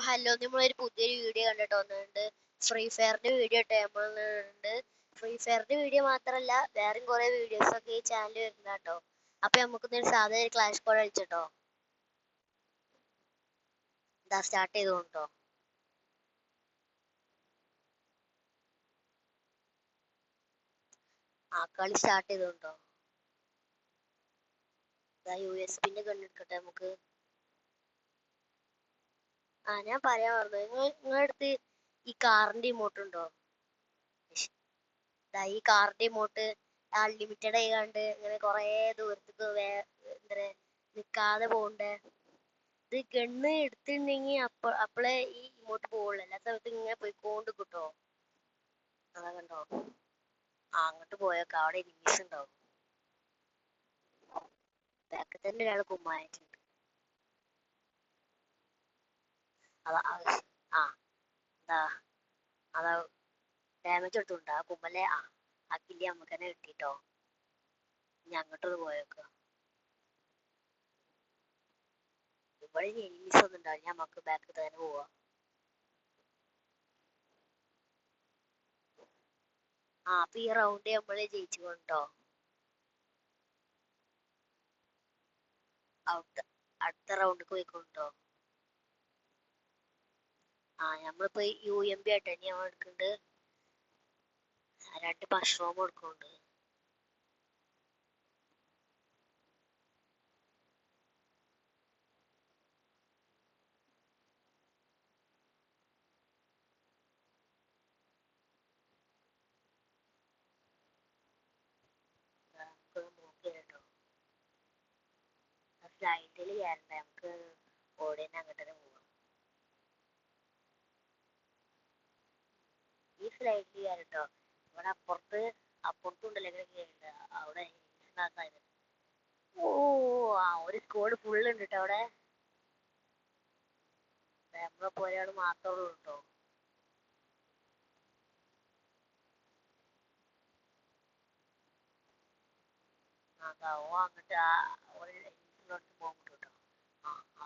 Hello, നമ്മളൊരു പുതിയൊരു video കണ്ടിട്ട് വന്നിട്ടുണ്ട്. ഫ്രീ ഫയറിന്റെ വീഡിയോ ഇട്ട് നമ്മളുണ്ട്. ഫ്രീ ഫയറിന്റെ വീഡിയോ മാത്രല്ല വേറെയും കുറെ വീഡിയോസ് ഒക്കെ ഈ ചാനൽ വരുന്ന കേട്ടോ. അപ്പൊ നമുക്കൊരു സാധാരണ ഒരു ക്ലാഷ് കോഡ് അടിച്ചിട്ടോ. എന്താ സ്റ്റാർട്ട് ചെയ്തോട്ടോ. കളി സ്റ്റാർട്ട് ചെയ്തോട്ടോ. USB കണ്ടെടുക്കട്ടെ നമുക്ക്. ഞാൻ പറയാൻ പറഞ്ഞു, നിങ്ങളുടെ അടുത്ത് ഈ കാറിന്റെ ഇമോട്ട് ഉണ്ടോ? ഈ കാറിന്റെ ഇമോട്ട് അൺലിമിറ്റഡ് ആയിക്കാണ്ട് ഇങ്ങനെ കൊറേ ദൂരത്തേക്ക് എന്താ നിക്കാതെ പോകണ്ടേ. ഇത് ഗണ്ണ് എടുത്തിട്ടുണ്ടെങ്കിൽ അപ്പളേ ഈ ഇമോട്ട് പോവുള്ളൂ. എല്ലാ സ്ഥലത്തും ഇങ്ങനെ പോയിക്കൊണ്ട് കിട്ടോ. അതാ കണ്ടോ. അങ്ങോട്ട് പോയേക്കാം, അവിടെ എനിമീസ് ഉണ്ടാവും. ബാക്കിൽ തന്നെ ഒരാൾ കുമ്മായിട്ടുണ്ട്. അതാ എന്താ അതാ ഡാമേജ് എടുത്തുണ്ട്. ആ കുമ്മലെ ആ കില്ലി നമുക്ക് തന്നെ കിട്ടിട്ടോ. ഇനി അങ്ങോട്ടൊന്ന് പോയേക്കുക. ഇവിടെ എനിമീസ് ഒന്നും ഉണ്ടാവില്ല, നമുക്ക് ബാക്കിൽ തന്നെ പോവാ. അപ്പൊ ഈ റൗണ്ട് നമ്മള് ജയിച്ചു കൊണ്ടോ. അടുത്ത റൗണ്ടിൽ പോയിക്കൊണ്ടോ. നമ്മളിപ്പോ UMP ആയിട്ട് ഇനി നമ്മൾ എടുക്കുന്നുണ്ട്. 2 മഷ്റൂം എടുക്കുന്നുണ്ട്. നോക്കിട്ടോ. ഫ്ലൈറ്റിൽ കയറണ്ട, നമുക്ക് ഓടിനെ അങ്ങോട്ട് തന്നെ പോവാം. ഈ ഫ്ലൈറ്റിൽ കയറട്ടോ. ഇവിടെ അപ്പുറത്തുണ്ടല്ലോ കേറണ്ട. അവിടെ ഒരു സ്കോഡ് ഫുള്ള് ഉണ്ട് കേട്ടോ അവിടെ. നമ്മളെ പോലെ ആള് മാത്രമേ ഉള്ളൂ കേട്ടോ. അങ്ങോട്ട് പോകും കേട്ടോ.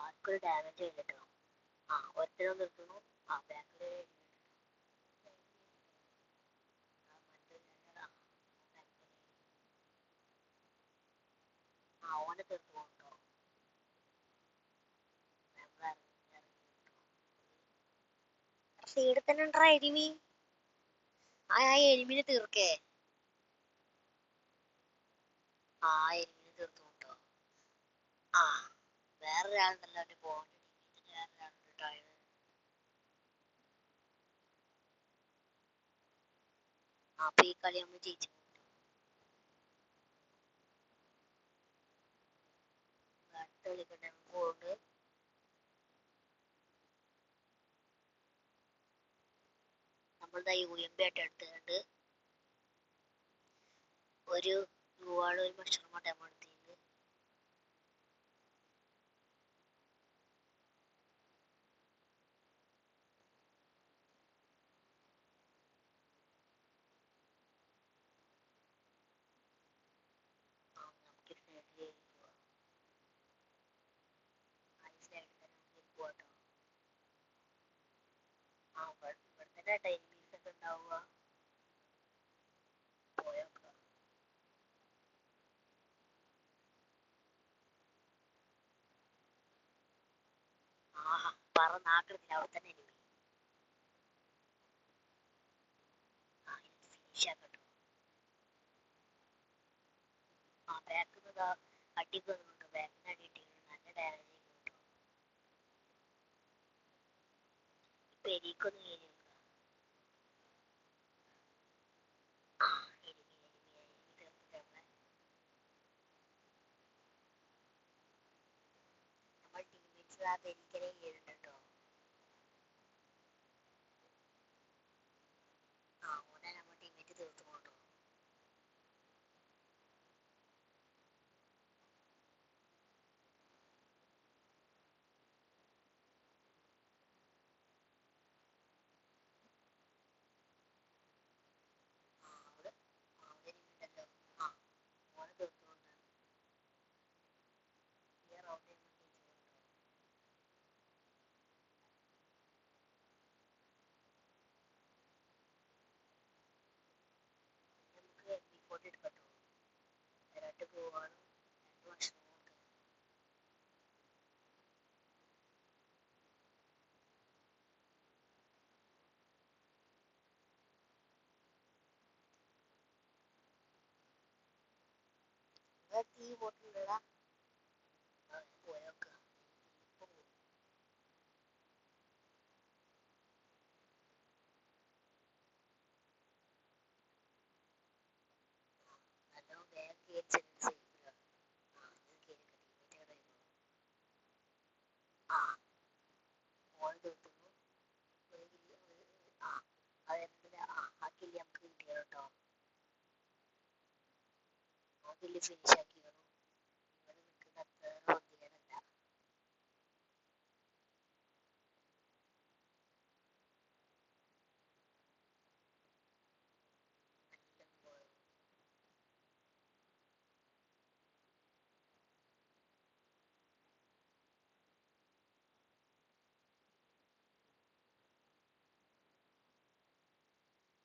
ആർക്കൊരു ഡാമേജ് ഇല്ല കേട്ടോ. ഒറ്റ നിർത്തുന്നു. ബാക്കില് ഓനെ തീർത്തു പോകട്ടോ. സൈഡിൽ തന്നെ ഉണ്ടാ എനിമി. എനിമിനെ തീർക്കേ. എനിമിനെ തീർത്തു കേട്ടോ. വേറൊരാളുണ്ടല്ലോ അവന്റെ പോകാൻ. അപ്പൊ ഈ കളി നമ്മൾ ജയിച്ചു. അടുത്ത കളിക്കട്ടെ പോകുന്നുണ്ട്. നമ്മളിതാ UMP ആയിട്ട് എടുത്തിട്ടുണ്ട്. ഒരു മഷ്റൂം ടൈം എടുത്തിട്ടുണ്ട്. നമുക്ക് സൈഡിൽ പോവാം. സൈഡിൽ തന്നെ പോവാട്ടോ. ഇവിടെ തന്നെ ടൈമീസ് ഒക്കെ ഉണ്ടാവുക. പോയോക്ക. പറന്നാക്കത്തില്ല, അവിടെ തന്നെ എനിമി. ഫിനിഷ് ആക്കട്ടോ. ബാക്കിൽ അടിക്ക് വന്നിട്ടുണ്ട്. ബാക്കിന് അടി കിട്ടിയിട്ടുണ്ട്. നല്ല ഡാമേജ് കിട്ടും. ഇപ്പൊ എനിക്കൊന്ന് കയറി വെക്കുക. നമ്മൾ ടീംമേറ്റ്സ് എനിക്കനെ കയറിട്ടോ. ഓനെ നമ്മൾ ടീംമേറ്റ് തീർത്തു കൊണ്ടോ. ഓനെ തീർത്തുകൊണ്ട് ഈ റൗണ്ട് പോവാണ്. 2 വർഷം കൊണ്ട്. തീ പോയിട്ടുണ്ടടാ. പോയോക്ക. നല്ലോണം വേഗം കേറിച്ച് സേഫിലാണ്. ആ മോൾ തീർത്തുന്നു. ആ കില്ല് നമുക്ക് കിട്ടിയത് കേട്ടോ. ആ കില്ല് ഫിനിഷ് ആക്കിയിരുന്നു. ഇവിടെ നിൽക്കുന്ന അത്ര വന്നില്ല.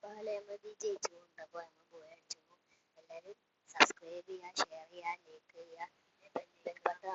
നമ്മൾ ജയിച്ചുകൊണ്ട് അപ്പോൾ നമ്മൾ പോയി അടിച്ചു. എല്ലാവരും സബ്സ്ക്രൈബ് ചെയ്യുക, ഷെയർ ചെയ്യുക, ലൈക്ക് ചെയ്യുക, ബെൽ ബട്ടൺ